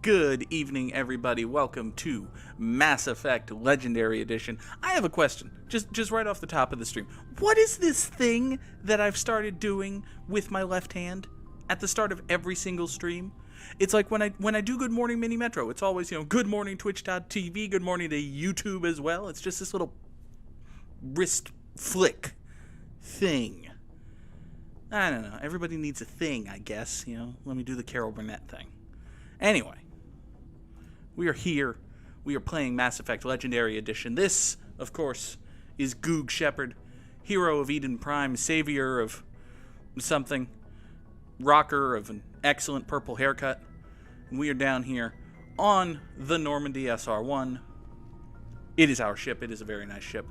Good evening, everybody. Welcome to Mass Effect Legendary Edition. I have a question, just right off the top of the stream. What is this thing that I've started doing with my left hand at the start of every single stream? It's like when I do Good Morning Mini Metro, it's always, good morning Twitch.tv, good morning to YouTube as well. It's just this little wrist flick thing. I don't know. Everybody needs a thing, I guess. Let me do the Carol Burnett thing. Anyway, we are here. We are playing Mass Effect Legendary Edition. This, of course, is Goog Shepard, hero of Eden Prime, savior of something, rocker of an excellent purple haircut. And we are down here on the Normandy SR-1. It is our ship. It is a very nice ship.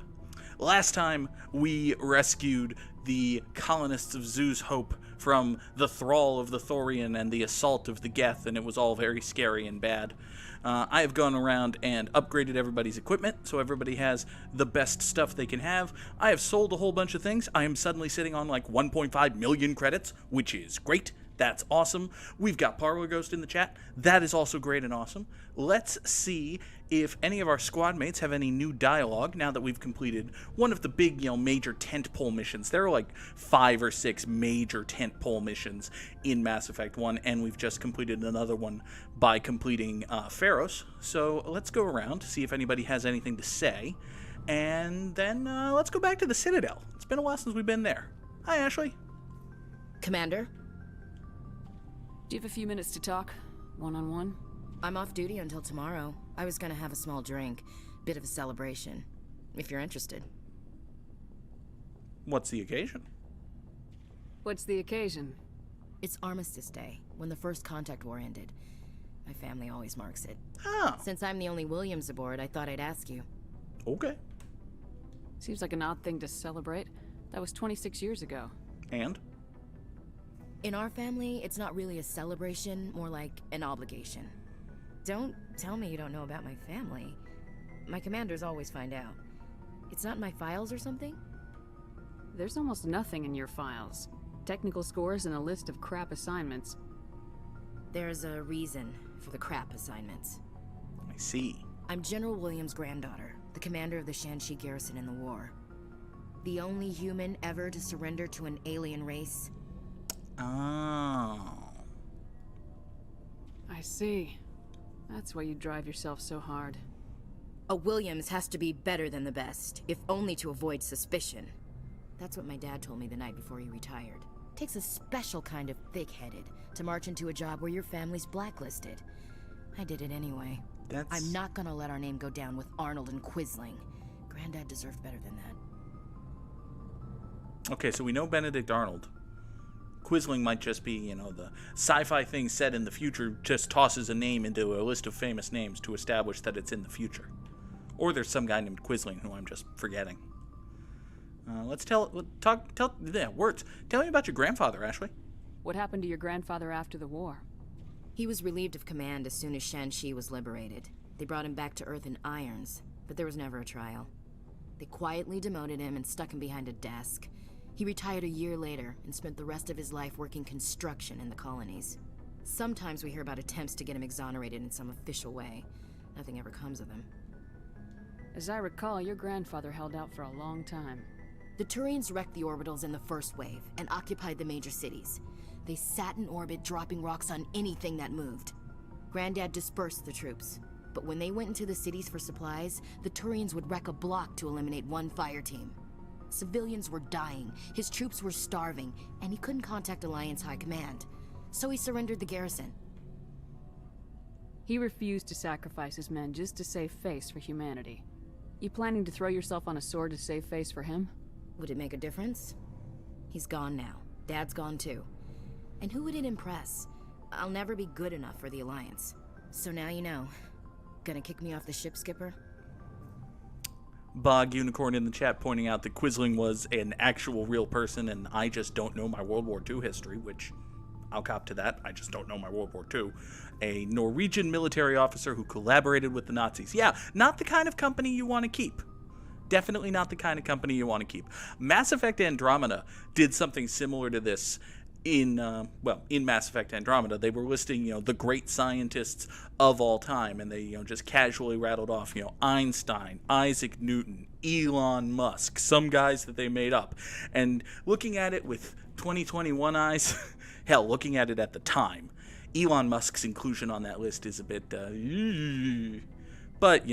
Last time, we rescued the colonists of Zoo's Hope from the thrall of the Thorian and the assault of the Geth, and it was all very scary and bad. I have gone around and upgraded everybody's equipment, so everybody has the best stuff they can have. I have sold a whole bunch of things. I am suddenly sitting on like 1.5 million credits, which is great. That's awesome. We've got Parlor Ghost in the chat. That is also great and awesome. Let's see if any of our squad mates have any new dialogue now that we've completed one of the big, major tentpole missions. There are like 5 or 6 major tentpole missions in Mass Effect 1, and we've just completed another one by completing Pharos. So let's go around, see if anybody has anything to say, and then let's go back to the Citadel. It's been a while since we've been there. Hi, Ashley. Commander? Do you have a few minutes to talk? One-on-one? I'm off duty until tomorrow. I was gonna have a small drink. Bit of a celebration. If you're interested. What's the occasion? What's the occasion? It's Armistice Day, when the First Contact War ended. My family always marks it. Oh. Since I'm the only Williams aboard, I thought I'd ask you. Okay. Seems like an odd thing to celebrate. That was 26 years ago. And? In our family, it's not really a celebration, more like an obligation. Don't tell me you don't know about my family. My commanders always find out. It's not in my files or something? There's almost nothing in your files. Technical scores and a list of crap assignments. There's a reason for the crap assignments. I see. I'm General Williams' granddaughter, the commander of the Shanxi garrison in the war. The only human ever to surrender to an alien race. Oh. I see. That's why you drive yourself so hard. A Williams has to be better than the best, if only to avoid suspicion. That's what my dad told me the night before he retired. Takes a special kind of thick-headed to march into a job where your family's blacklisted. I did it anyway. I'm not gonna let our name go down with Arnold and Quisling. Granddad deserved better than that. Okay, so we know Benedict Arnold. Quisling might just be, the sci-fi thing set in the future just tosses a name into a list of famous names to establish that it's in the future. Or there's some guy named Quisling who I'm just forgetting. Words. Tell me about your grandfather, Ashley. What happened to your grandfather after the war? He was relieved of command as soon as Shanxi was liberated. They brought him back to Earth in irons, but there was never a trial. They quietly demoted him and stuck him behind a desk. He retired a year later and spent the rest of his life working construction in the colonies. Sometimes we hear about attempts to get him exonerated in some official way. Nothing ever comes of him. As I recall, your grandfather held out for a long time. The Turians wrecked the orbitals in the first wave and occupied the major cities. They sat in orbit, dropping rocks on anything that moved. Granddad dispersed the troops, but when they went into the cities for supplies, the Turians would wreck a block to eliminate one fire team. Civilians were dying, his troops were starving, and he couldn't contact Alliance High Command. So he surrendered the garrison. He refused to sacrifice his men just to save face for humanity. You planning to throw yourself on a sword to save face for him? Would it make a difference? He's gone now. Dad's gone too. And who would it impress? I'll never be good enough for the Alliance. So now you know. Gonna kick me off the ship, Skipper? Bog Unicorn in the chat pointing out that Quisling was an actual real person, and I just don't know my World War II history, which I'll cop to that. I just don't know my World War II. A Norwegian military officer who collaborated with the Nazis. Yeah, not the kind of company you want to keep. Definitely not the kind of company you want to keep. Mass Effect Andromeda did something similar to this in Mass Effect Andromeda, they were listing, the great scientists of all time, and they, just casually rattled off, Einstein, Isaac Newton, Elon Musk, some guys that they made up. And looking at it with 2021 eyes, hell, looking at it at the time, Elon Musk's inclusion on that list is a bit, but,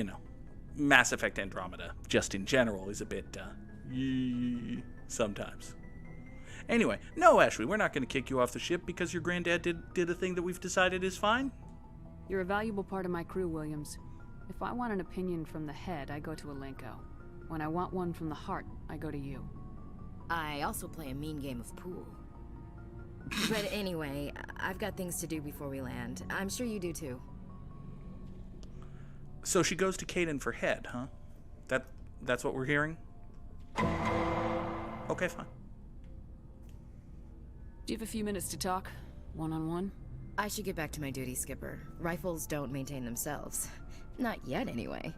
Mass Effect Andromeda, just in general, is a bit, sometimes. Anyway, no, Ashley, we're not going to kick you off the ship because your granddad did a thing that we've decided is fine. You're a valuable part of my crew, Williams. If I want an opinion from the head, I go to Alenko. When I want one from the heart, I go to you. I also play a mean game of pool. But anyway, I've got things to do before we land. I'm sure you do too. So she goes to Kaidan for head, huh? That's what we're hearing? Okay, fine. Do you have a few minutes to talk? One-on-one? I should get back to my duty, Skipper. Rifles don't maintain themselves. Not yet, anyway.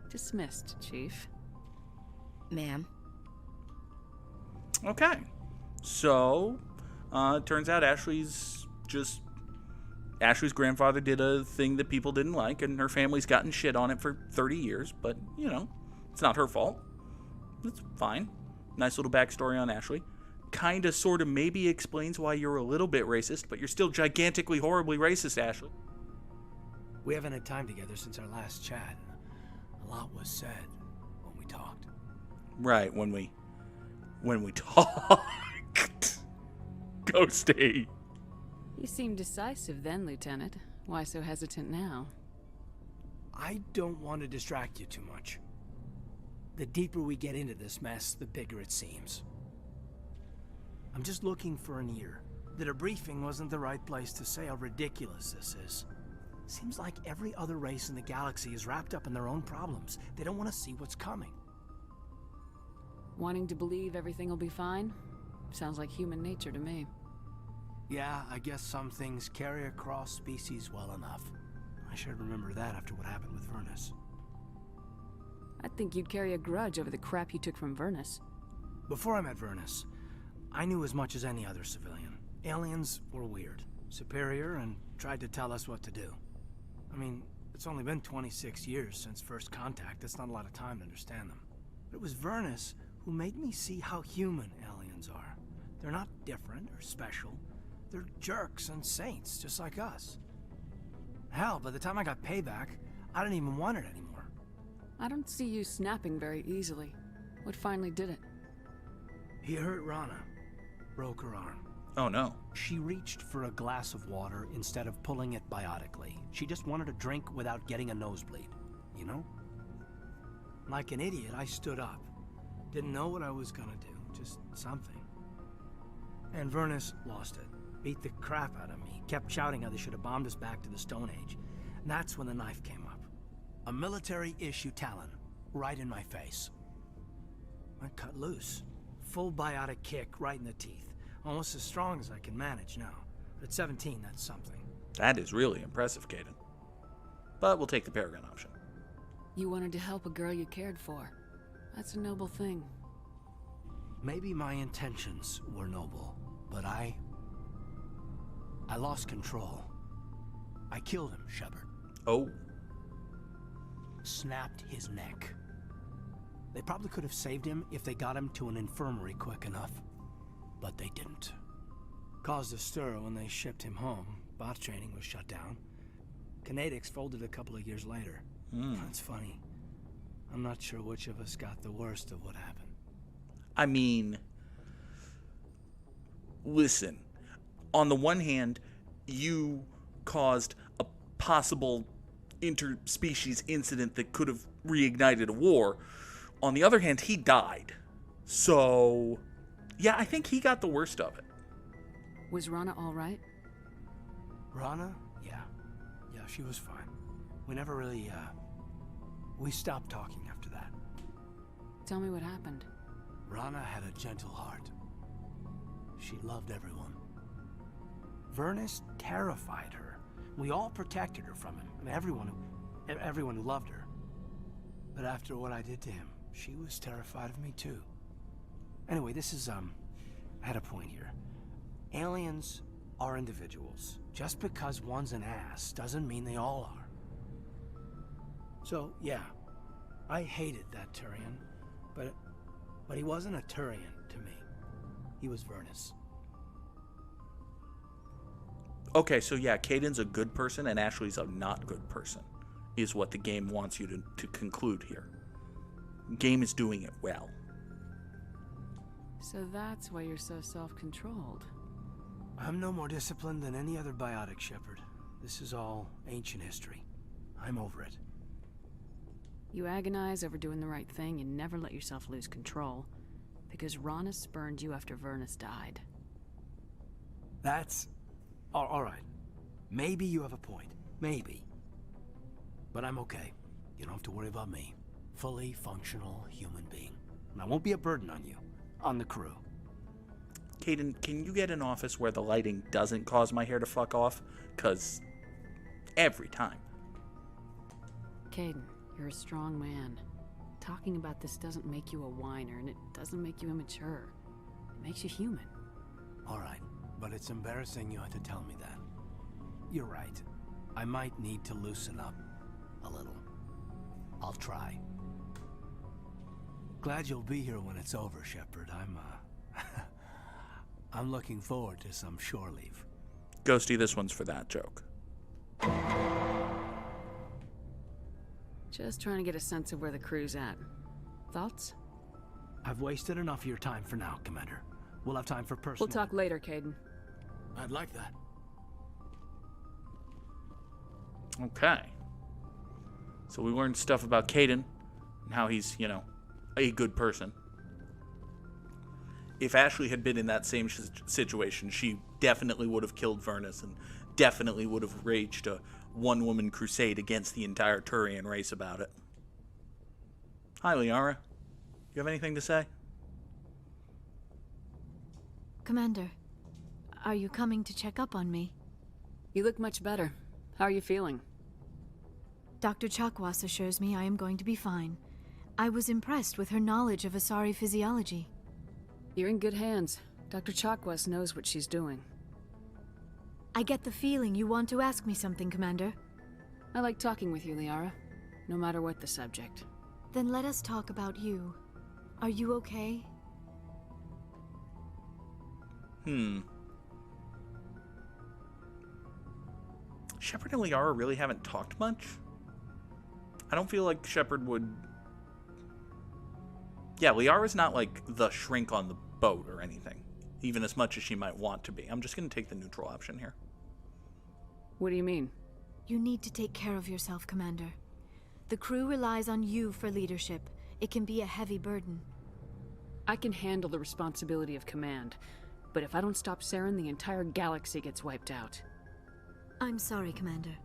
Dismissed, Chief. Ma'am. Okay. So, it turns out Ashley's grandfather did a thing that people didn't like, and her family's gotten shit on it for 30 years, but, it's not her fault. It's fine. Nice little backstory on Ashley. Kinda, sorta, maybe explains why you're a little bit racist, but you're still gigantically, horribly racist, Ashley. We haven't had time together since our last chat. A lot was said when we talked. Right, when we talked. Ghosty. You seem decisive then, Lieutenant. Why so hesitant now? I don't want to distract you too much. The deeper we get into this mess, the bigger it seems. I'm just looking for an ear. The debriefing wasn't the right place to say how ridiculous this is. Seems like every other race in the galaxy is wrapped up in their own problems. They don't want to see what's coming. Wanting to believe everything will be fine? Sounds like human nature to me. Yeah, I guess some things carry across species well enough. I should remember that after what happened with Vernus. I think you'd carry a grudge over the crap you took from Vernus. Before I met Vernus, I knew as much as any other civilian. Aliens were weird, superior, and tried to tell us what to do. I mean, it's only been 26 years since first contact. That's not a lot of time to understand them. But it was Vernus who made me see how human aliens are. They're not different or special. They're jerks and saints, just like us. Hell, by the time I got payback, I didn't even want it anymore. I don't see you snapping very easily. What finally did it? He hurt Rana. Broke her arm. Oh no. She reached for a glass of water instead of pulling it biotically. She just wanted a drink without getting a nosebleed, you know? Like an idiot, I stood up. Didn't know what I was gonna do, just something. And Vernus lost it. Beat the crap out of me. Kept shouting how they should have bombed us back to the Stone Age. And that's when the knife came up. A military-issue Talon, right in my face. I cut loose. Full biotic kick right in the teeth. Almost as strong as I can manage now. But at 17, that's something. That is really impressive, Kaidan. But we'll take the Paragon option. You wanted to help a girl you cared for. That's a noble thing. Maybe my intentions were noble, but I lost control. I killed him, Shepard. Oh. Snapped his neck. They probably could have saved him if they got him to an infirmary quick enough. But they didn't. Caused a stir when they shipped him home. Bot training was shut down. Kinetics folded a couple of years later. That's funny. I'm not sure which of us got the worst of what happened. I mean, listen. On the one hand, you caused a possible interspecies incident that could have reignited a war. On the other hand, he died. So, yeah, I think he got the worst of it. Was Rana all right? Rana? Yeah. Yeah, she was fine. We never really, we stopped talking after that. Tell me what happened. Rana had a gentle heart. She loved everyone. Vernus terrified her. We all protected her from him. I mean, everyone who loved her. But after what I did to him, she was terrified of me too. Anyway, this is I had a point here. Aliens are individuals. Just because one's an ass doesn't mean they all are. So, yeah, I hated that Turian, but he wasn't a Turian to me. He was Vernus. Okay, so yeah, Caden's a good person and Ashley's a not good person, is what the game wants you to conclude here. Game is doing it well. So that's why you're so self-controlled. I'm no more disciplined than any other biotic, Shepard. This is all ancient history. I'm over it. You agonize over doing the right thing and never let yourself lose control. Because Rana spurned you after Vernus died. That's... all right. Maybe you have a point. Maybe. But I'm okay. You don't have to worry about me. Fully functional human being. And I won't be a burden on you. On the crew. Caden, can you get an office where the lighting doesn't cause my hair to fuck off? Because every time. Caden, you're a strong man. Talking about this doesn't make you a whiner, and it doesn't make you immature. It makes you human. All right, but it's embarrassing you had to tell me that. You're right. I might need to loosen up a little. I'll try. Glad you'll be here when it's over, Shepard. I'm looking forward to some shore leave. Ghosty, this one's for that joke. Just trying to get a sense of where the crew's at. Thoughts? I've wasted enough of your time for now, Commander. We'll have time for personal... We'll talk later, Caden. I'd like that. Okay. So we learned stuff about Caden and how he's, a good person. If Ashley had been in that same situation, she definitely would have killed Vernus and definitely would have waged a one-woman crusade against the entire Turian race about it. Hi, Liara. You have anything to say? Commander, are you coming to check up on me? You look much better. How are you feeling? Dr. Chakwas assures me I am going to be fine. I was impressed with her knowledge of Asari physiology. You're in good hands. Dr. Chakwas knows what she's doing. I get the feeling you want to ask me something, Commander. I like talking with you, Liara. No matter what the subject. Then let us talk about you. Are you okay? Shepard and Liara really haven't talked much. I don't feel like Shepard would... Yeah, Liara's not like the shrink on the boat or anything. Even as much as she might want to be. I'm just going to take the neutral option here. What do you mean? You need to take care of yourself, Commander. The crew relies on you for leadership. It can be a heavy burden. I can handle the responsibility of command. But if I don't stop Saren, the entire galaxy gets wiped out. I'm sorry, Commander.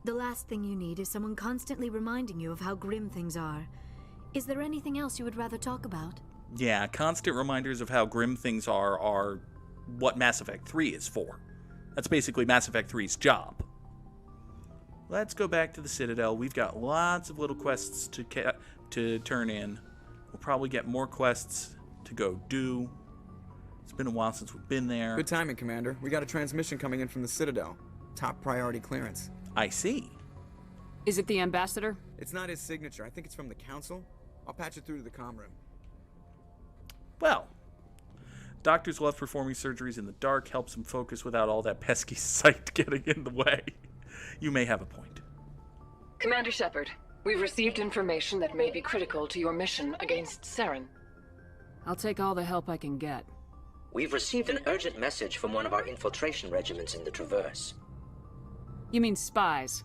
The last thing you need is someone constantly reminding you of how grim things are. Is there anything else you would rather talk about? Yeah, constant reminders of how grim things are what Mass Effect 3 is for. That's basically Mass Effect 3's job. Let's go back to the Citadel. We've got lots of little quests to turn in. We'll probably get more quests to go do. It's been a while since we've been there. Good timing, Commander. We got a transmission coming in from the Citadel. Top priority clearance. I see. Is it the Ambassador? It's not his signature. I think it's from the Council. I'll patch it through to the comm room. Well, doctors love performing surgeries in the dark, helps them focus without all that pesky sight getting in the way. You may have a point. Commander Shepard, we've received information that may be critical to your mission against Saren. I'll take all the help I can get. We've received an urgent message from one of our infiltration regiments in the Traverse. You mean spies?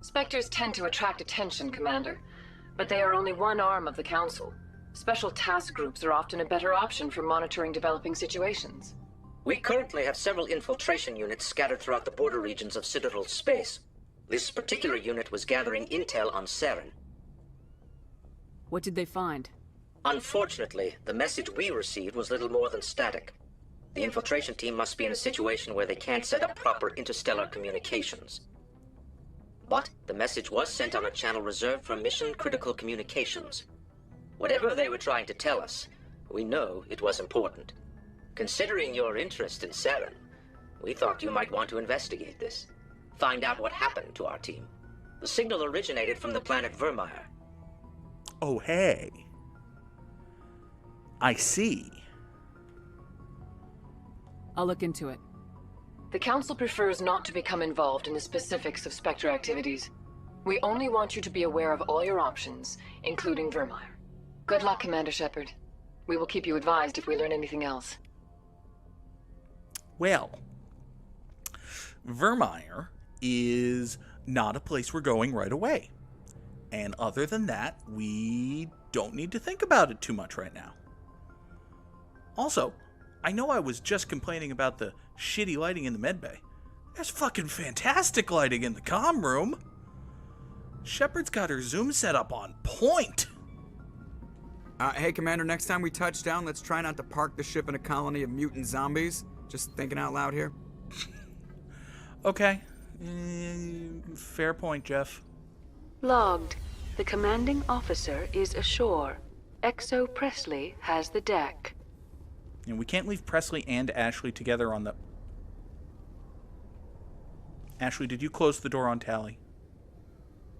Spectres tend to attract attention, Commander, but they are only one arm of the Council. Special task groups are often a better option for monitoring developing situations. We currently have several infiltration units scattered throughout the border regions of Citadel space. This particular unit was gathering intel on Saren. What did they find? Unfortunately, the message we received was little more than static. The infiltration team must be in a situation where they can't set up proper interstellar communications. But the message was sent on a channel reserved for mission-critical communications. Whatever they were trying to tell us, we know it was important. Considering your interest in Saren, we thought you might want to investigate this. Find out what happened to our team. The signal originated from the planet Vermeer. Oh, hey. I see. I'll look into it. The Council prefers not to become involved in the specifics of Spectre activities. We only want you to be aware of all your options, including Vermeer. Good luck, Commander Shepard. We will keep you advised if we learn anything else. Well, Vermeer is not a place we're going right away. And other than that, we don't need to think about it too much right now. Also, I know I was just complaining about the shitty lighting in the medbay. There's fucking fantastic lighting in the comm room. Shepard's got her zoom set up on point. Hey, Commander, next time we touch down, let's try not to park the ship in a colony of mutant zombies. Just thinking out loud here. Okay. Fair point, Jeff. Logged. The commanding officer is ashore. Exo Presley has the deck. And we can't leave Presley and Ashley together on the... Ashley, did you close the door on Tally?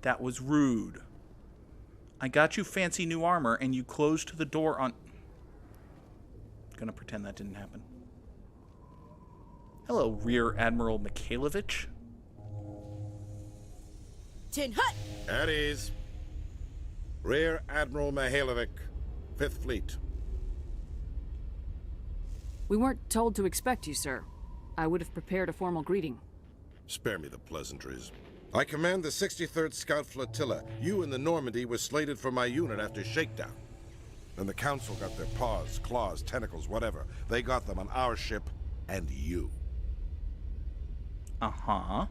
That was rude. I got you fancy new armor, and you closed the door on... Gonna pretend that didn't happen. Hello, Rear Admiral Mikhailovich. Tin Hut! At ease. Rear Admiral Mihailovic, 5th Fleet. We weren't told to expect you, sir. I would have prepared a formal greeting. Spare me the pleasantries. I command the 63rd Scout Flotilla. You and the Normandy were slated for my unit after shakedown. And the Council got their paws, claws, tentacles, whatever. They got them on our ship and you. Uh-huh.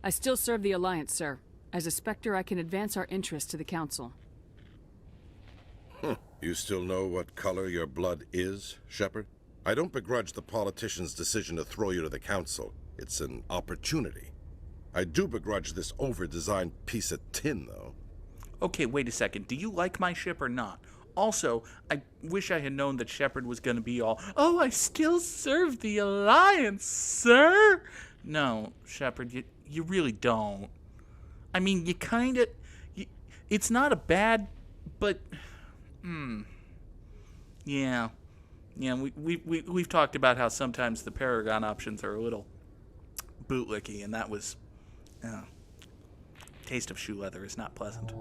I still serve the Alliance, sir. As a Spectre, I can advance our interests to the Council. You still know what color your blood is, Shepard? I don't begrudge the politician's decision to throw you to the Council. It's an opportunity. I do begrudge this over-designed piece of tin, though. Okay, wait a second. Do you like my ship or not? Also, I wish I had known that Shepard was going to be all, oh, I still serve the Alliance, sir. No, Shepard, you really don't. I mean, you kind of... It's not a bad... But... Yeah. Yeah, we've talked about how sometimes the Paragon options are a little bootlicky, and that was... taste of shoe leather is not pleasant.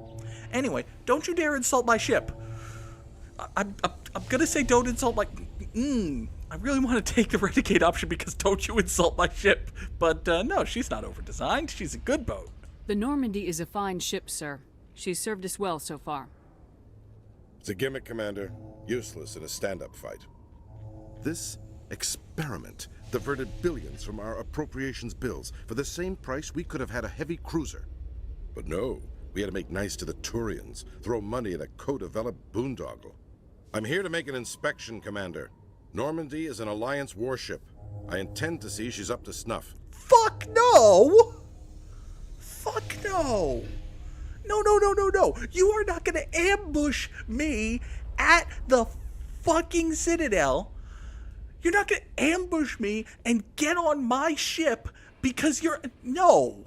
Anyway, don't you dare insult my ship. I'm gonna say don't insult my... I really want to take the Renegade option because don't you insult my ship. But no, she's not over-designed. She's a good boat. The Normandy is a fine ship, sir. She's served us well so far. It's a gimmick, Commander. Useless in a stand-up fight. This experiment diverted billions from our appropriations bills. For the same price, we could have had a heavy cruiser. But no, we had to make nice to the Turians, throw money at a co-developed boondoggle. I'm here to make an inspection, Commander. Normandy is an Alliance warship. I intend to see she's up to snuff. Fuck no! Fuck no! No. You are not going to ambush me at the fucking Citadel. You're not going to ambush me and get on my ship because you're... No.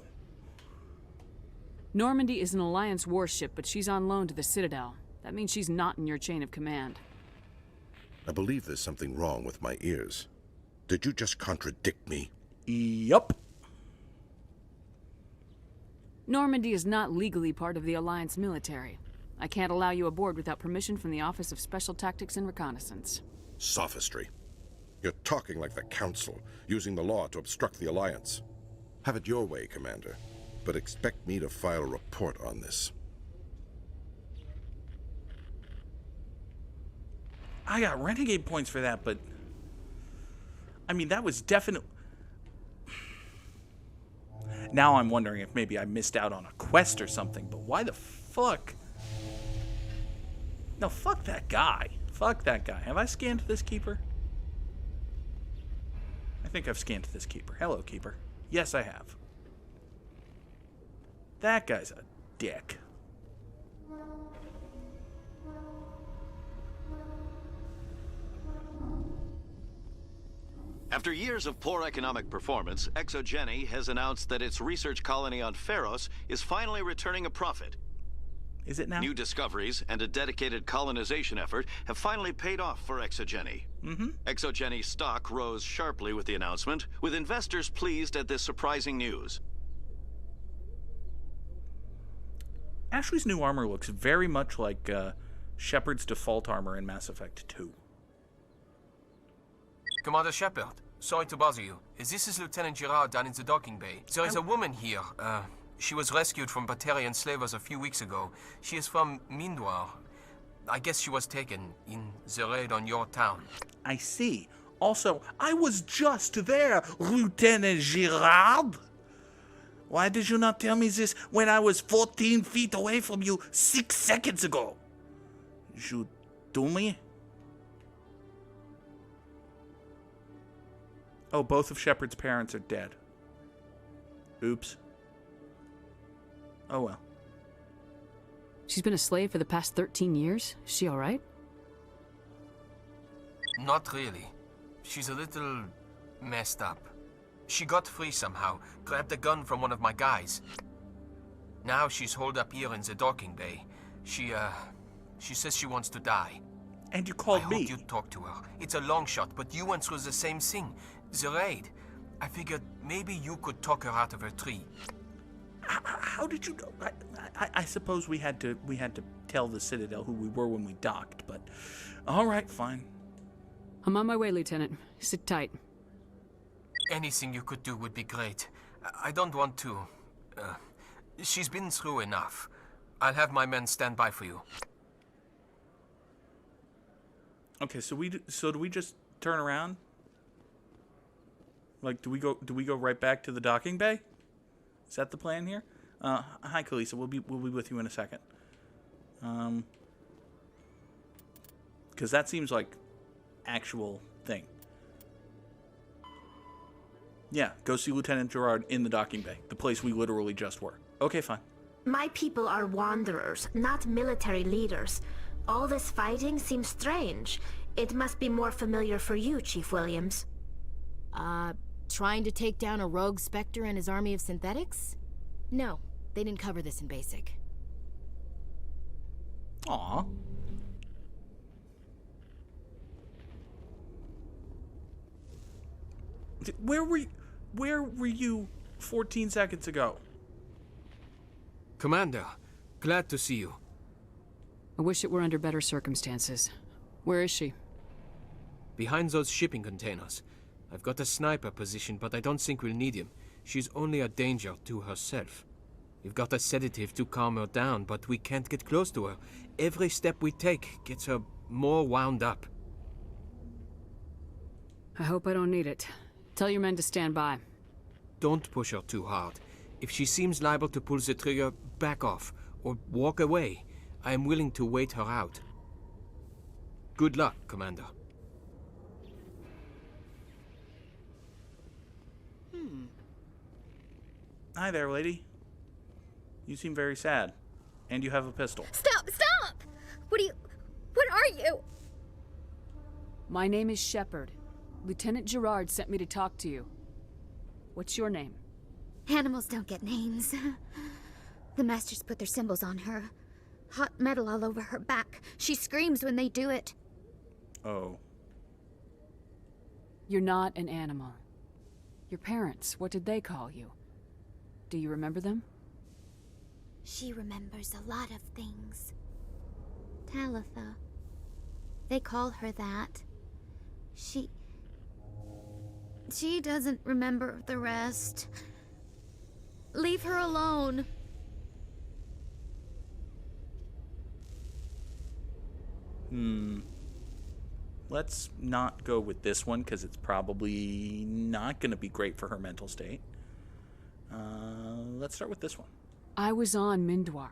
Normandy is an Alliance warship, but she's on loan to the Citadel. That means she's not in your chain of command. I believe there's something wrong with my ears. Did you just contradict me? Yup. Normandy is not legally part of the Alliance military. I can't allow you aboard without permission from the Office of Special Tactics and Reconnaissance. Sophistry. You're talking like the Council, using the law to obstruct the Alliance. Have it your way, Commander, but expect me to file a report on this. I got Renegade points for that, but... I mean, that was definitely... Now I'm wondering if maybe I missed out on a quest or something, but why the fuck? No, fuck that guy. Fuck that guy. Have I scanned this keeper? I think I've scanned this keeper. Hello, keeper. Yes, I have. That guy's a dick. After years of poor economic performance, Exogeny has announced that its research colony on Pharos is finally returning a profit. Is it now? New discoveries and a dedicated colonization effort have finally paid off for Exogeny. Exogeny stock rose sharply with the announcement, with investors pleased at this surprising news. Ashley's new armor looks very much like Shepard's default armor in Mass Effect 2. Commander Shepard, sorry to bother you. This is Lieutenant Girard down in the docking bay. There is a woman here. She was rescued from Batarian slavers a few weeks ago. She is from Mindwar. I guess she was taken in the raid on your town. I see. Also, I was just there, Lieutenant Girard. Why did you not tell me this when I was 14 feet away from you 6 seconds ago? You dummy. Oh, both of Shepard's parents are dead. Oops. Oh well. She's been a slave for the past 13 years? Is she alright? Not really. She's a little messed up. She got free somehow, grabbed a gun from one of my guys. Now she's holed up here in the docking bay. She says she wants to die. And you called me. I hope you talk to her. It's a long shot, but you went through the same thing. The raid. I figured maybe you could talk her out of her tree. How did you know? I suppose we had to tell the Citadel who we were when we docked, but all right, fine. I'm on my way, Lieutenant. Sit tight. Anything you could do would be great. I don't want to. She's been through enough. I'll have my men stand by for you. Okay, so do we just turn around? Like, do we go right back to the docking bay? Is that the plan here? Hi, Kalisa. We'll be with you in a second. Because that seems like actual thing. Yeah, go see Lieutenant Girard in the docking bay, the place we literally just were. Okay, fine. My people are wanderers, not military leaders. All this fighting seems strange. It must be more familiar for you, Chief Williams. Trying to take down a rogue Spectre and his army of synthetics? No, they didn't cover this in BASIC. Aw. Where were you 14 seconds ago? Commander, glad to see you. I wish it were under better circumstances. Where is she? Behind those shipping containers. I've got a sniper position, but I don't think we'll need him. She's only a danger to herself. We've got a sedative to calm her down, but we can't get close to her. Every step we take gets her more wound up. I hope I don't need it. Tell your men to stand by. Don't push her too hard. If she seems liable to pull the trigger, back off, or walk away. I am willing to wait her out. Good luck, Commander. Hi there, lady. You seem very sad. And you have a pistol. Stop! Stop! What are you? My name is Shepard. Lieutenant Girard sent me to talk to you. What's your name? Animals don't get names. The Masters put their symbols on her. Hot metal all over her back. She screams when they do it. Oh. You're not an animal. Your parents, what did they call you? Do you remember them? She remembers a lot of things. Talitha. They call her that. She doesn't remember the rest. Leave her alone. Let's not go with this one, because it's probably not going to be great for her mental state. Let's start with this one. I was on Mindwar.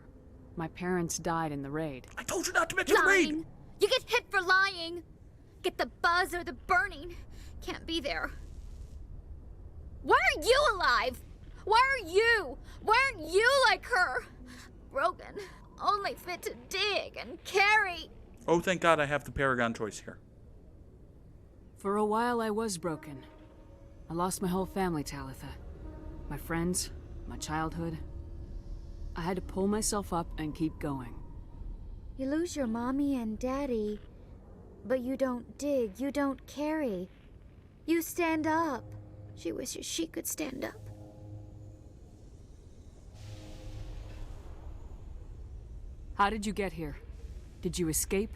My parents died in the raid. I told you not to mention the raid! Lying! You get hit for lying! Get the buzz or the burning. Can't be there. Why are you alive? Why are you? Why aren't you like her? Broken. Only fit to dig and carry. Oh, thank God I have the Paragon choice here. For a while I was broken. I lost my whole family, Talitha. My friends, my childhood. I had to pull myself up and keep going. You lose your mommy and daddy, but you don't dig, you don't carry. You stand up. She wishes she could stand up. How did you get here? Did you escape?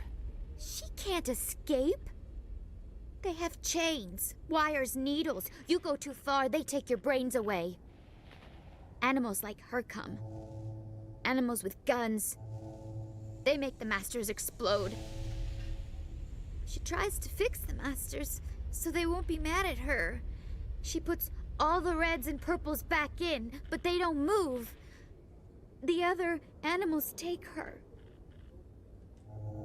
She can't escape. They have chains, wires, needles. You go too far, they take your brains away. Animals like her come. Animals with guns. They make the Masters explode. She tries to fix the Masters so they won't be mad at her. She puts all the reds and purples back in, but they don't move. The other animals take her.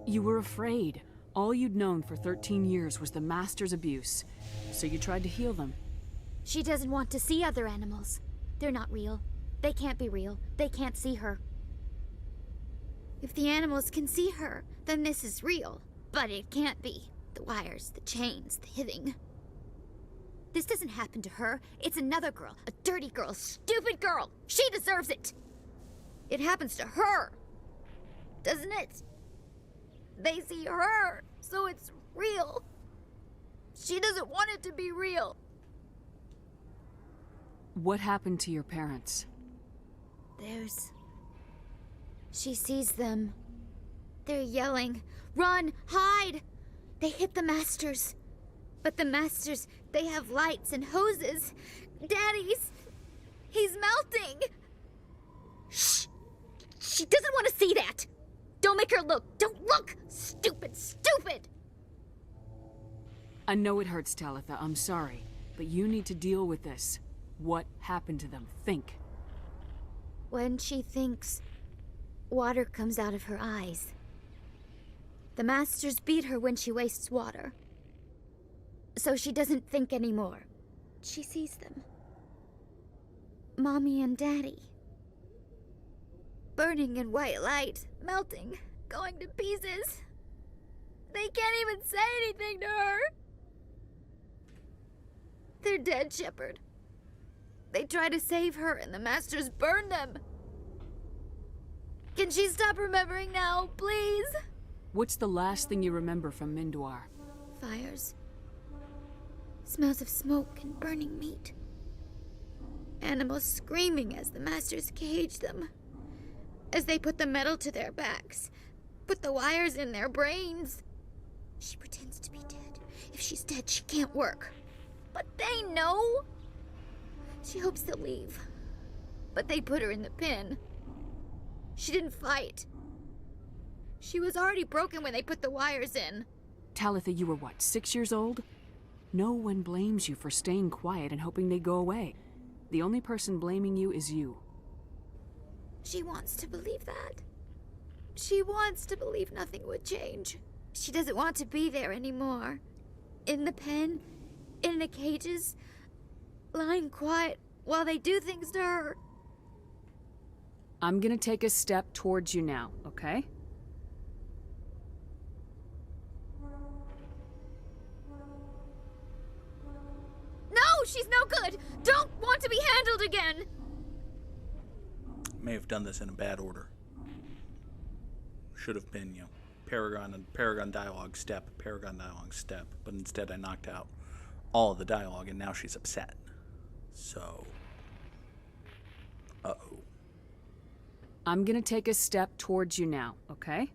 You were afraid. All you'd known for 13 years was the Master's abuse, so you tried to heal them. She doesn't want to see other animals. They're not real. They can't be real. They can't see her. If the animals can see her, then this is real. But it can't be. The wires, the chains, the hitting. This doesn't happen to her. It's another girl. A dirty girl. A stupid girl. She deserves it. It happens to her. Doesn't it? They see her, so it's real. She doesn't want it to be real. What happened to your parents? She sees them. They're yelling, "Run! Hide!" They hit the Masters. But the Masters, they have lights and hoses. He's melting! Shh! She doesn't want to see that! Don't make her look! Don't look! Stupid! Stupid! I know it hurts, Talitha. I'm sorry. But you need to deal with this. What happened to them? Think. When she thinks, water comes out of her eyes. The Masters beat her when she wastes water. So she doesn't think anymore. She sees them. Mommy and Daddy. Burning in white light, melting, going to pieces. They can't even say anything to her. They're dead, Shepard. They try to save her and the Masters burn them. Can she stop remembering now, please? What's the last thing you remember from Mindoir? Fires. Smells of smoke and burning meat. Animals screaming as the Masters cage them. As they put the metal to their backs. Put the wires in their brains. She pretends to be dead. If she's dead, she can't work. But they know. She hopes they'll leave. But they put her in the pen. She didn't fight. She was already broken when they put the wires in. Talitha, you were what, 6 years old? No one blames you for staying quiet and hoping they go away. The only person blaming you is you. She wants to believe that. She wants to believe nothing would change. She doesn't want to be there anymore. In the pen, in the cages, lying quiet while they do things to her. I'm gonna take a step towards you now, okay? No, she's no good! Don't want to be handled again! May have done this in a bad order. Should have been, Paragon dialogue step, but instead I knocked out all of the dialogue and now she's upset. So, uh-oh. I'm gonna take a step towards you now, okay?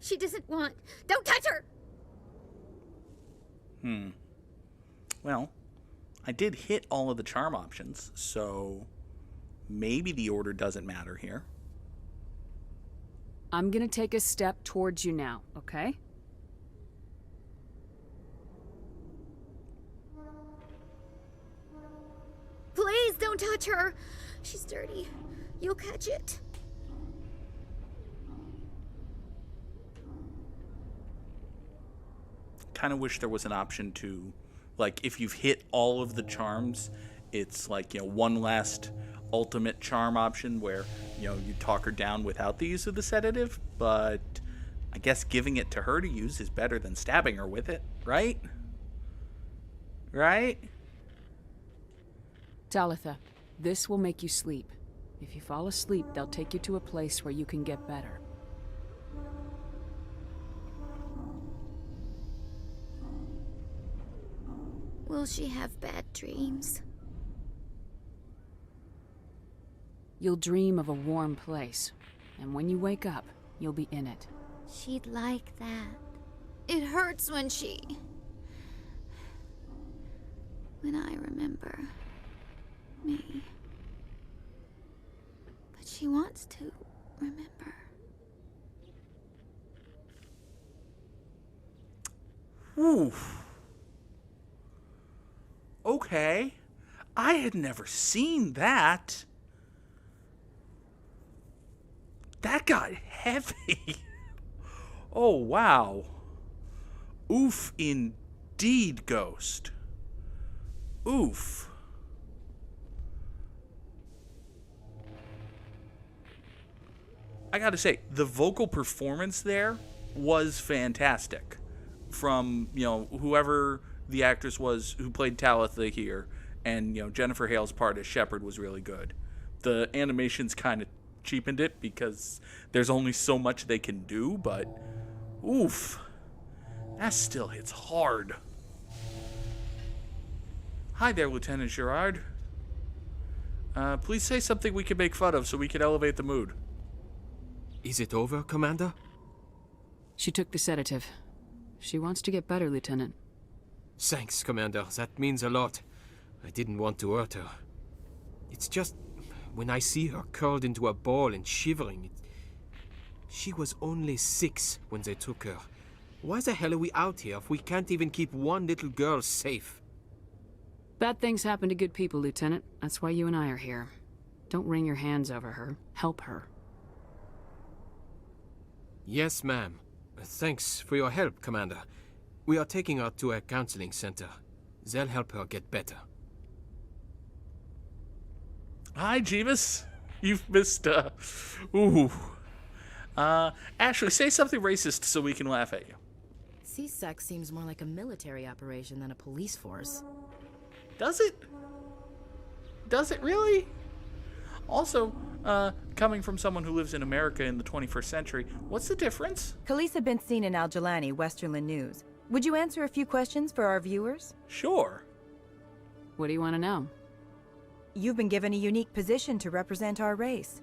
She doesn't want... Don't touch her! Well, I did hit all of the charm options, so maybe the order doesn't matter here. I'm gonna take a step towards you now, okay? Please don't touch her! She's dirty. You'll catch it. Kind of wish there was an option to, like, if you've hit all of the charms, it's like, one last ultimate charm option where, you talk her down without the use of the sedative, but I guess giving it to her to use is better than stabbing her with it, right? Right? Talitha, this will make you sleep. If you fall asleep, they'll take you to a place where you can get better. Will she have bad dreams? You'll dream of a warm place, and when you wake up, you'll be in it. She'd like that. It hurts when I remember me. But she wants to remember. Oof. Okay. I had never seen that. That got heavy. Oh, wow. Oof, indeed, Ghost. Oof. I gotta say, the vocal performance there was fantastic. From, whoever the actress was who played Talitha here, and, Jennifer Hale's part as Shepard was really good. The animations kind of cheapened it because there's only so much they can do, but oof, that still hits hard. Hi there, Lieutenant Gerard. Please say something we can make fun of so we can elevate the mood. Is it over, Commander? She took the sedative. She wants to get better, Lieutenant. Thanks, Commander. That means a lot. I didn't want to hurt her. It's just, when I see her curled into a ball and shivering, she was only 6 when they took her. Why the hell are we out here if we can't even keep one little girl safe? Bad things happen to good people, Lieutenant. That's why you and I are here. Don't wring your hands over her. Help her. Yes, ma'am. Thanks for your help, Commander. We are taking her to a counseling center. They'll help her get better. Hi, Jeebus. You've missed, Ashley, say something racist so we can laugh at you. C-Sec seems more like a military operation than a police force. Does it? Does it really? Also, coming from someone who lives in America in the 21st century, what's the difference? Khaleesa been seen in Al-Jalani, Westerland News. Would you answer a few questions for our viewers? Sure. What do you want to know? You've been given a unique position to represent our race.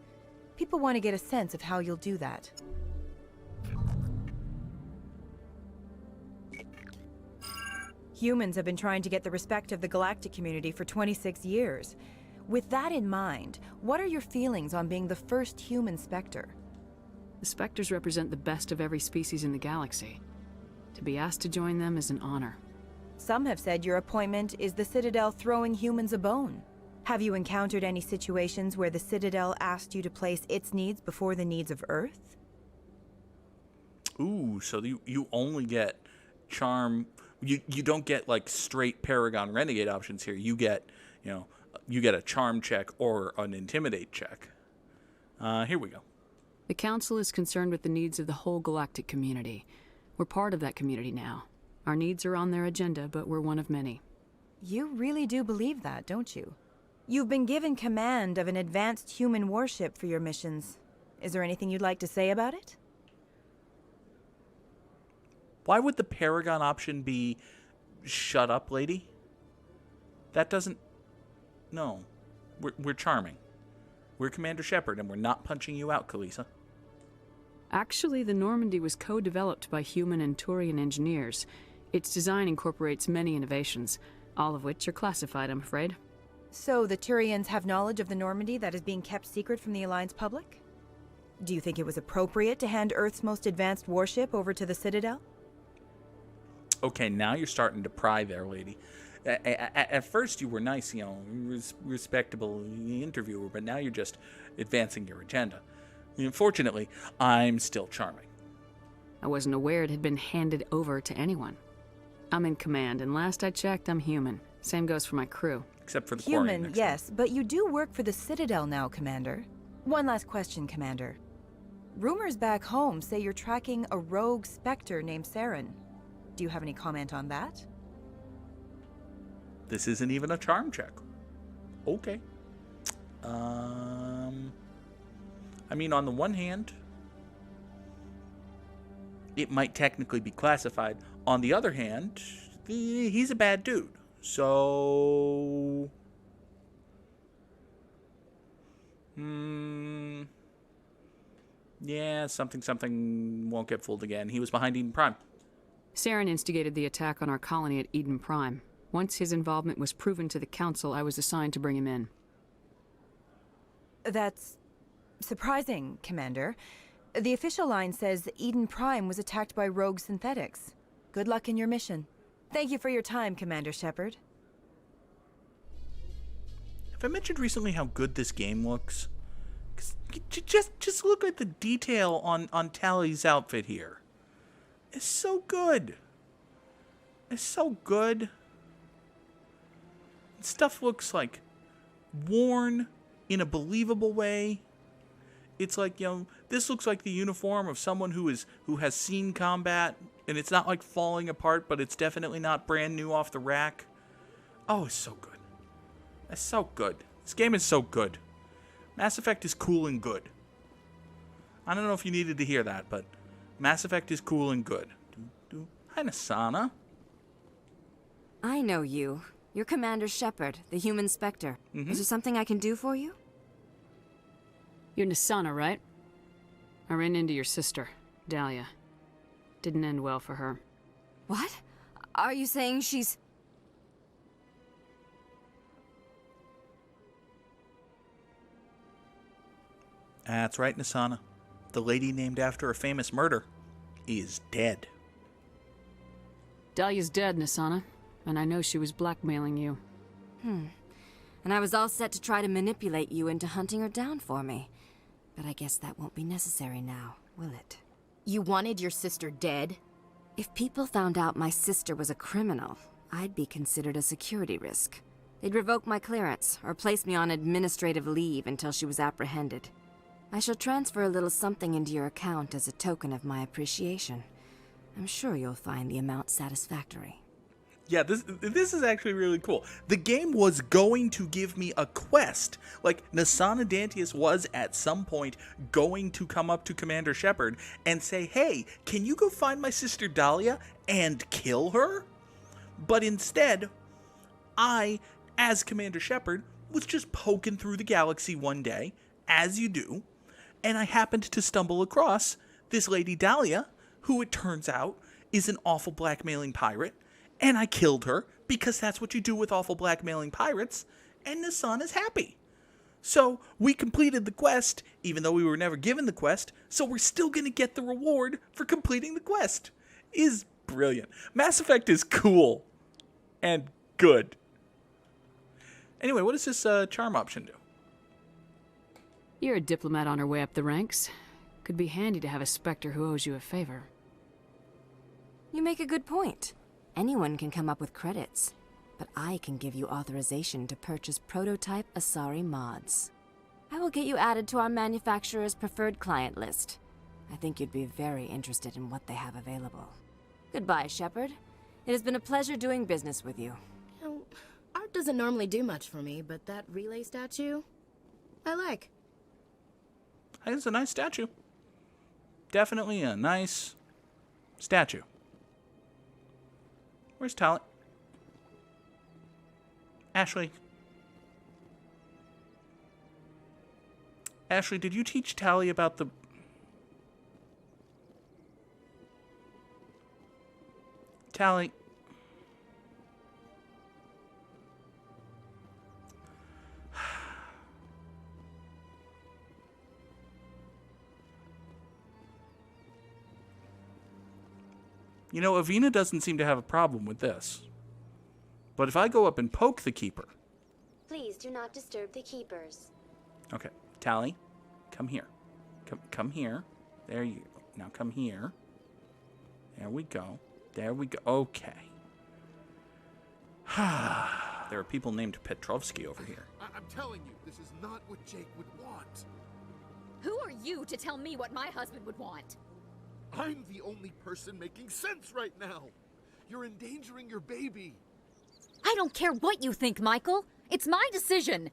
People want to get a sense of how you'll do that. Humans have been trying to get the respect of the galactic community for 26 years. With that in mind, what are your feelings on being the first human Spectre? The Spectres represent the best of every species in the galaxy. To be asked to join them is an honor. Some have said your appointment is the Citadel throwing humans a bone. Have you encountered any situations where the Citadel asked you to place its needs before the needs of Earth? Ooh, so you only get charm. You don't get like straight Paragon Renegade options here. You get, you get a charm check or an intimidate check. Here we go. The Council is concerned with the needs of the whole galactic community. We're part of that community now. Our needs are on their agenda, but we're one of many. You really do believe that, don't you? You've been given command of an advanced human warship for your missions. Is there anything you'd like to say about it? Why would the Paragon option be shut up, lady? That doesn't... No. We're charming. We're Commander Shepard, and we're not punching you out, Khaleesa. Actually, the Normandy was co-developed by human and Turian engineers. Its design incorporates many innovations, all of which are classified, I'm afraid. So the Turians have knowledge of the Normandy that is being kept secret from the Alliance public? Do you think it was appropriate to hand Earth's most advanced warship over to the Citadel? Okay, now you're starting to pry there, lady. At first you were nice, respectable interviewer, but now you're just advancing your agenda. Unfortunately, I'm still charming. I wasn't aware it had been handed over to anyone. I'm in command, and last I checked, I'm human. Same goes for my crew. Except for the human, yes, but you do work for the Citadel now, Commander. One last question, Commander. Rumors back home say you're tracking a rogue Spectre named Saren. Do you have any comment on that? This isn't even a charm check. Okay. I mean, on the one hand, it might technically be classified. On the other hand, he's a bad dude. So... yeah, something won't get fooled again. He was behind Eden Prime. Saren instigated the attack on our colony at Eden Prime. Once his involvement was proven to the Council, I was assigned to bring him in. That's surprising, Commander. The official line says Eden Prime was attacked by rogue synthetics. Good luck in your mission. Thank you for your time, Commander Shepard. Have I mentioned recently how good this game looks? Just look at the detail on Tally's outfit here. It's so good. It's so good. Stuff looks like worn in a believable way. It's like, you know, this looks like the uniform of someone who has seen combat, and it's not like falling apart, but it's definitely not brand new off the rack. Oh, it's so good. It's so good. This game is so good. Mass Effect is cool and good. I don't know if you needed to hear that, but Mass Effect is cool and good. Hi, Nasana. I know you. You're Commander Shepard, the human Spectre. Is there something I can do for you? You're Nasana, right? I ran into your sister, Dahlia. Didn't end well for her. What? Are you saying she's... That's right, Nasana. The lady named after a famous murder is dead. Dahlia's dead, Nasana. And I know she was blackmailing you. And I was all set to try to manipulate you into hunting her down for me. But I guess that won't be necessary now, will it? You wanted your sister dead? If people found out my sister was a criminal, I'd be considered a security risk. They'd revoke my clearance, or place me on administrative leave until she was apprehended. I shall transfer a little something into your account as a token of my appreciation. I'm sure you'll find the amount satisfactory. Yeah, this is actually really cool. The game was going to give me a quest. Like, Nasana Dantius was, at some point, going to come up to Commander Shepard and say, hey, can you go find my sister Dahlia and kill her? But instead, I, as Commander Shepard, was just poking through the galaxy one day, as you do, and I happened to stumble across this lady Dahlia, who it turns out is an awful blackmailing pirate. And I killed her, because that's what you do with awful blackmailing pirates, and Nasana's happy. So, we completed the quest, even though we were never given the quest, so we're still going to get the reward for completing the quest. Is brilliant. Mass Effect is cool. And good. Anyway, what does this charm option do? You're a diplomat on her way up the ranks. Could be handy to have a Spectre who owes you a favor. You make a good point. Anyone can come up with credits, but I can give you authorization to purchase prototype Asari mods. I will get you added to our manufacturer's preferred client list. I think you'd be very interested in what they have available. Goodbye, Shepard. It has been a pleasure doing business with you. You know, art doesn't normally do much for me, but that relay statue, I like. I think it's a nice statue. Definitely a nice statue. Where's Tally? Ashley. Ashley, did you teach Tally about the... Tally. You know, Avina doesn't seem to have a problem with this. But if I go up and poke the Keeper... Please do not disturb the Keepers. Okay, Tally, come here. Come here. There you go. Now come here. There we go. There we go. Okay. There are people named Petrovsky over here. I'm telling you, this is not what Jake would want. Who are you to tell me what my husband would want? I'm the only person making sense right now. You're endangering your baby. I don't care what you think, Michael. It's my decision.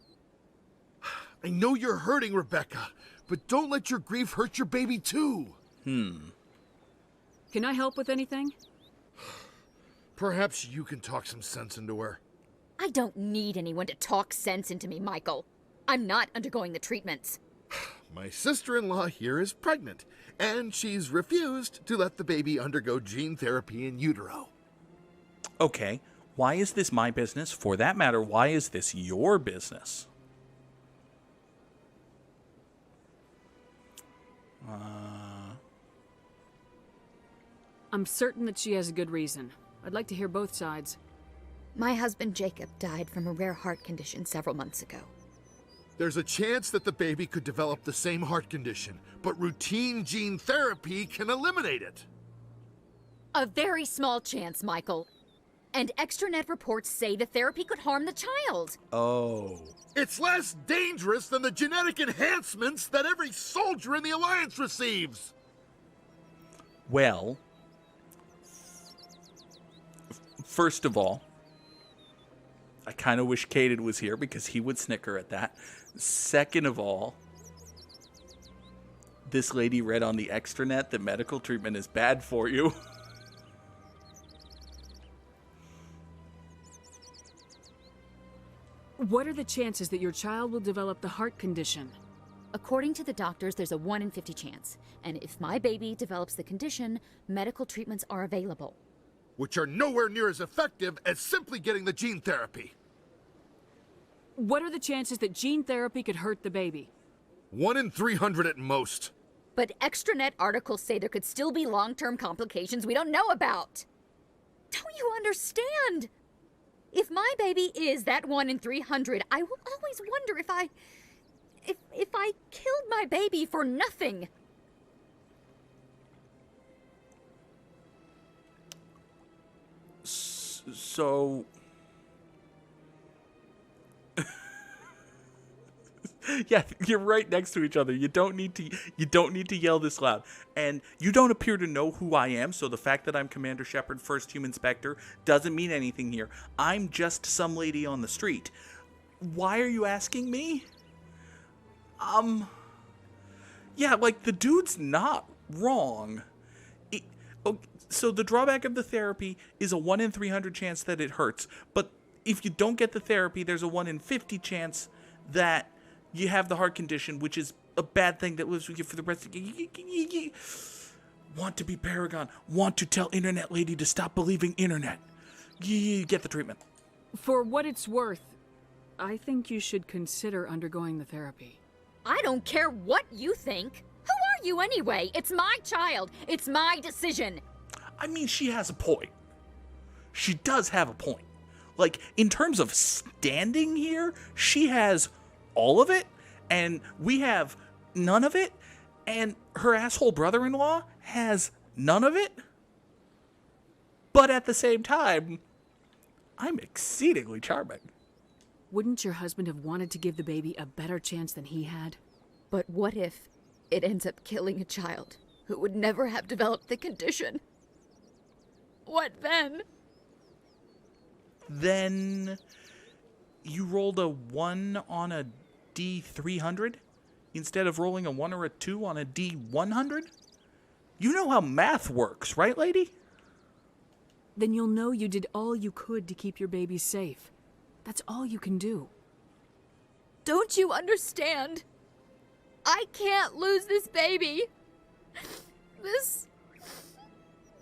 I know you're hurting, Rebecca, but don't let your grief hurt your baby too. Can I help with anything? Perhaps you can talk some sense into her. I don't need anyone to talk sense into me, Michael. I'm not undergoing the treatments. My sister-in-law here is pregnant, and she's refused to let the baby undergo gene therapy in utero. Okay, why is this my business? For that matter, why is this your business? I'm certain that she has a good reason. I'd like to hear both sides. My husband Jacob died from a rare heart condition several months ago. There's a chance that the baby could develop the same heart condition, but routine gene therapy can eliminate it. A very small chance, Michael. And extranet reports say the therapy could harm the child. Oh. It's less dangerous than the genetic enhancements that every soldier in the Alliance receives. Well, first of all, I kind of wish Caden was here because he would snicker at that. Second of all, this lady read on the extranet that medical treatment is bad for you. What are the chances that your child will develop the heart condition? According to the doctors, there's a 1 in 50 chance. And if my baby develops the condition, medical treatments are available. Which are nowhere near as effective as simply getting the gene therapy. What are the chances that gene therapy could hurt the baby? 1 in 300 at most. But extranet articles say there could still be long-term complications we don't know about. Don't you understand? If my baby is that 1 in 300, I will always wonder if I killed my baby for nothing. So yeah, you're right next to each other. You don't need to yell this loud. And you don't appear to know who I am, so the fact that I'm Commander Shepard, first human Spectre, doesn't mean anything here. I'm just some lady on the street. Why are you asking me? Yeah, like, the dude's not wrong. So the drawback of the therapy is a 1 in 300 chance that it hurts. But if you don't get the therapy, there's a 1 in 50 chance that you have the heart condition, which is a bad thing that lives with you for the rest of you. Want to be Paragon. Want to tell Internet Lady to stop believing Internet. You get the treatment. For what it's worth, I think you should consider undergoing the therapy. I don't care what you think. Who are you anyway? It's my child. It's my decision. I mean, she has a point. She does have a point. Like, in terms of standing here, she has all of it, and we have none of it, and her asshole brother-in-law has none of it. But at the same time, I'm exceedingly charming. Wouldn't your husband have wanted to give the baby a better chance than he had? But what if it ends up killing a child who would never have developed the condition? What then? Then you rolled a 1 on a D300 instead of rolling a 1 or a 2 on a D100? You know how math works, right, lady? Then you'll know you did all you could to keep your baby safe. That's all you can do. Don't you understand? I can't lose this baby. This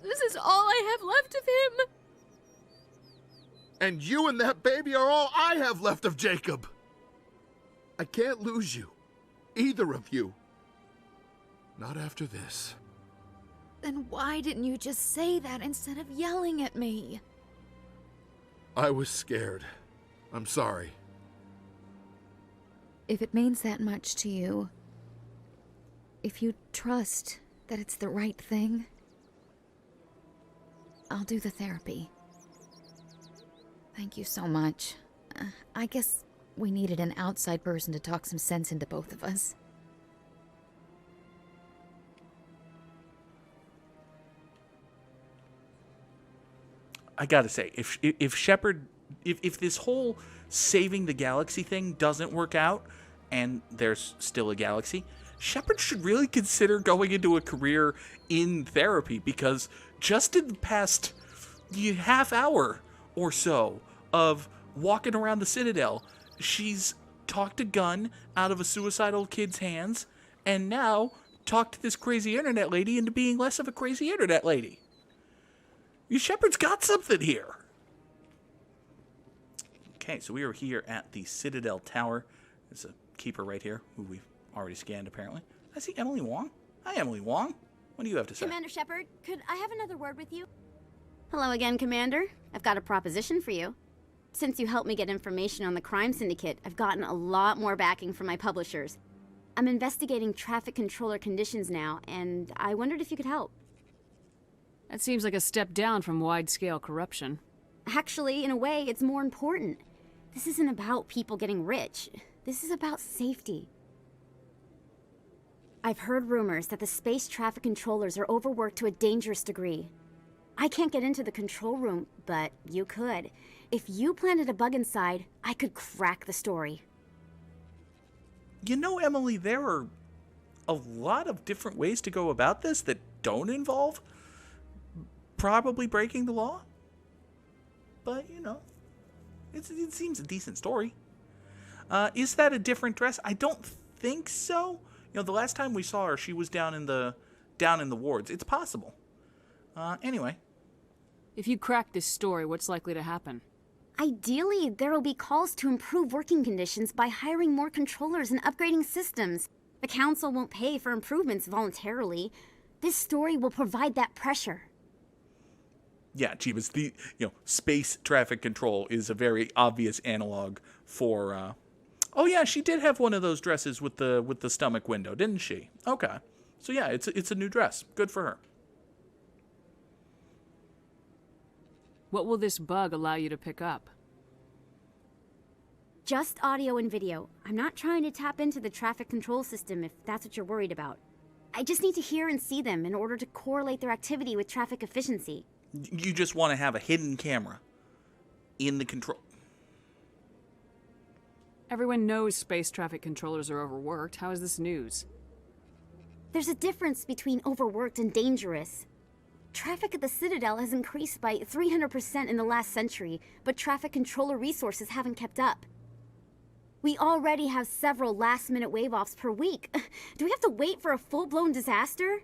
is all I have left of him. And you and that baby are all I have left of Jacob. I can't lose you. Either of you. Not after this. Then why didn't you just say that instead of yelling at me? I was scared. I'm sorry. If it means that much to you, if you trust that it's the right thing, I'll do the therapy. Thank you so much. I guess we needed an outside person to talk some sense into both of us. I gotta say, if Shepard, if this whole saving the galaxy thing doesn't work out, and there's still a galaxy, Shepard should really consider going into a career in therapy, because just in the past half hour or so of walking around the Citadel, she's talked a gun out of a suicidal kid's hands, and now talked this crazy internet lady into being less of a crazy internet lady. Shepard's got something here. Okay, so we are here at the Citadel Tower. There's a keeper right here, who we've already scanned, apparently. I see Emily Wong. Hi, Emily Wong. What do you have to say? Commander Shepard, could I have another word with you? Hello again, Commander. I've got a proposition for you. Since you helped me get information on the crime syndicate, I've gotten a lot more backing from my publishers. I'm investigating traffic controller conditions now, and I wondered if you could help. That seems like a step down from wide-scale corruption. Actually, in a way, it's more important. This isn't about people getting rich. This is about safety. I've heard rumors that the space traffic controllers are overworked to a dangerous degree. I can't get into the control room, but you could. If you planted a bug inside, I could crack the story. You know, Emily, there are a lot of different ways to go about this that don't involve probably breaking the law. But, you know, it seems a decent story. Is that a different dress? I don't think so. You know, the last time we saw her, she was down in the wards. It's possible. Anyway. If you crack this story, what's likely to happen? Ideally, there will be calls to improve working conditions by hiring more controllers and upgrading systems. The Council won't pay for improvements voluntarily. This story will provide that pressure. Yeah, Jeebus, the space traffic control is a very obvious analog for. Oh yeah, she did have one of those dresses with the stomach window, didn't she? Okay, so yeah, it's a new dress. Good for her. What will this bug allow you to pick up? Just audio and video. I'm not trying to tap into the traffic control system if that's what you're worried about. I just need to hear and see them in order to correlate their activity with traffic efficiency. You just want to have a hidden camera in the control. Everyone knows space traffic controllers are overworked. How is this news? There's a difference between overworked and dangerous. Traffic at the Citadel has increased by 300% in the last century, but traffic controller resources haven't kept up. We already have several last-minute wave-offs per week. Do we have to wait for a full-blown disaster?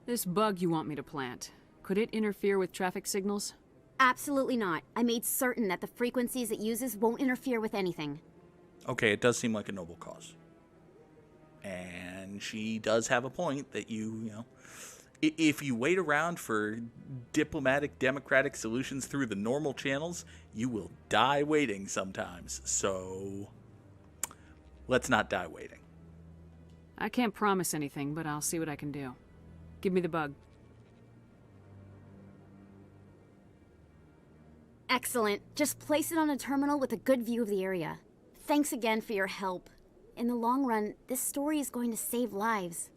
This bug you want me to plant, could it interfere with traffic signals? Absolutely not. I made certain that the frequencies it uses won't interfere with anything. Okay, it does seem like a noble cause. And she does have a point that if you wait around for diplomatic, democratic solutions through the normal channels, you will die waiting sometimes. So, let's not die waiting. I can't promise anything, but I'll see what I can do. Give me the bug. Excellent. Just place it on a terminal with a good view of the area. Thanks again for your help. In the long run, this story is going to save lives.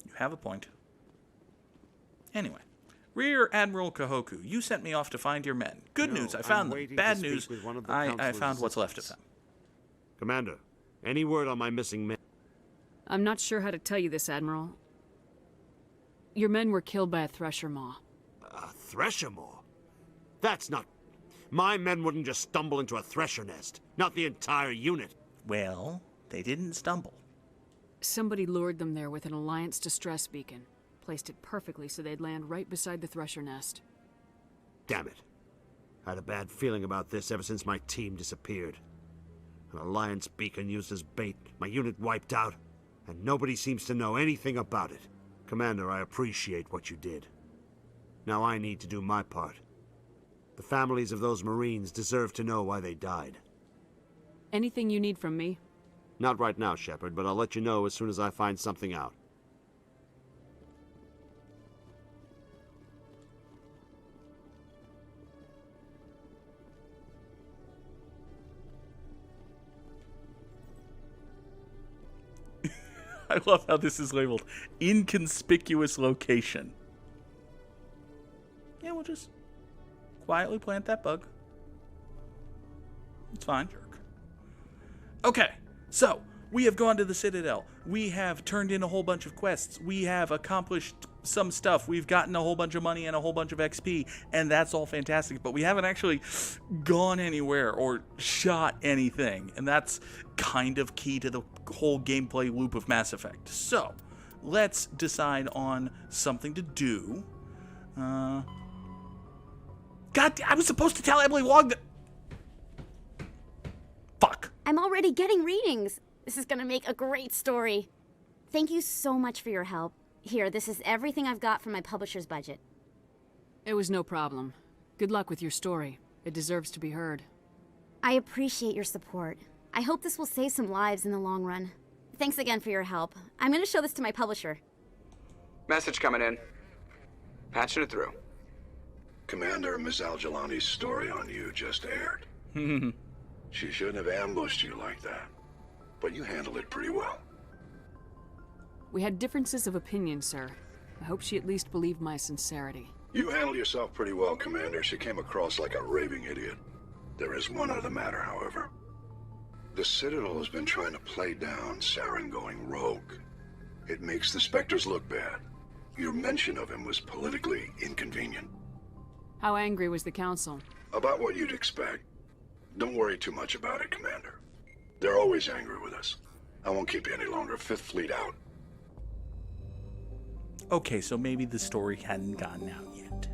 You have a point. Anyway, Rear Admiral Kahoku, you sent me off to find your men. Good news, I found them. Bad news, I found what's left of them. Commander, any word on my missing men? I'm not sure how to tell you this, Admiral. Your men were killed by a thresher maw. A thresher maw? That's not... My men wouldn't just stumble into a thresher nest. Not the entire unit. Well, they didn't stumble. Somebody lured them there with an Alliance distress beacon. Placed it perfectly so they'd land right beside the thresher nest. Damn it. I had a bad feeling about this ever since my team disappeared. An Alliance beacon used as bait, my unit wiped out, and nobody seems to know anything about it. Commander, I appreciate what you did. Now I need to do my part. The families of those Marines deserve to know why they died. Anything you need from me? Not right now, Shepard, but I'll let you know as soon as I find something out. I love how this is labeled inconspicuous location. Yeah, we'll just quietly plant that bug. It's fine. Okay, so we have gone to the Citadel. We have turned in a whole bunch of quests. We have accomplished some stuff. We've gotten a whole bunch of money and a whole bunch of XP, and that's all fantastic. But we haven't actually gone anywhere or shot anything, and that's kind of key to the whole gameplay loop of Mass Effect. So, let's decide on something to do. God, I was supposed to tell Emily Wong that... Fuck. I'm already getting readings. This is gonna make a great story. Thank you so much for your help. Here, this is everything I've got from my publisher's budget. It was no problem. Good luck with your story. It deserves to be heard. I appreciate your support. I hope this will save some lives in the long run. Thanks again for your help. I'm gonna show this to my publisher. Message coming in. Patching it through. Commander, Ms. Al-Jalani's story on you just aired. She shouldn't have ambushed you like that, but you handled it pretty well. We had differences of opinion, sir. I hope she at least believed my sincerity. You handled yourself pretty well, Commander. She came across like a raving idiot. There is one other matter, however. The Citadel has been trying to play down Saren going rogue. It makes the Spectres look bad. Your mention of him was politically inconvenient. How angry was the Council? About what you'd expect. Don't worry too much about it, Commander. They're always angry with us. I won't keep you any longer. Fifth Fleet out. Okay, so maybe the story hadn't gotten out yet.